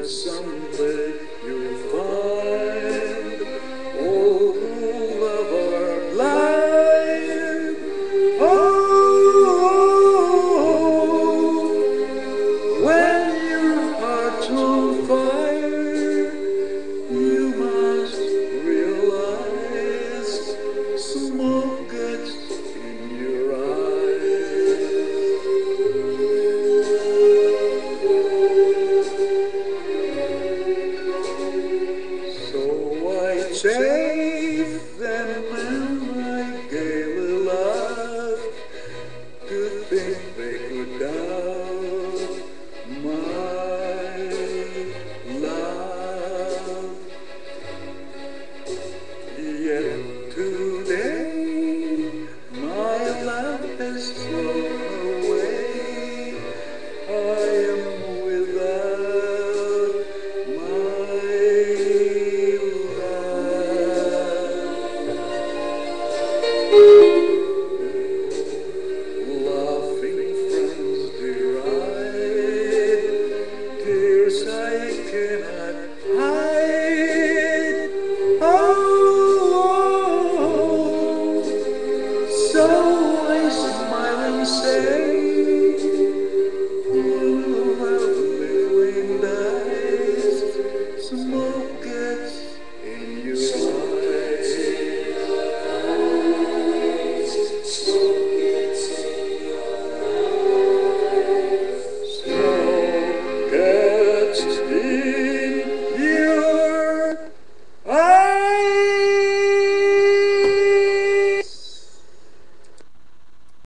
Someday you'll find all who love are blind. Oh, when your heart's on fire, you must realize smoke gets in your eyes. Save them and I gaily laugh to think they could doubt my love. Yet today my love has flown away. I am without my laughing friends deride, tears I cannot hide. Oh, so I smile and say, lovely wind dies, smoke gets in your eyes. Gets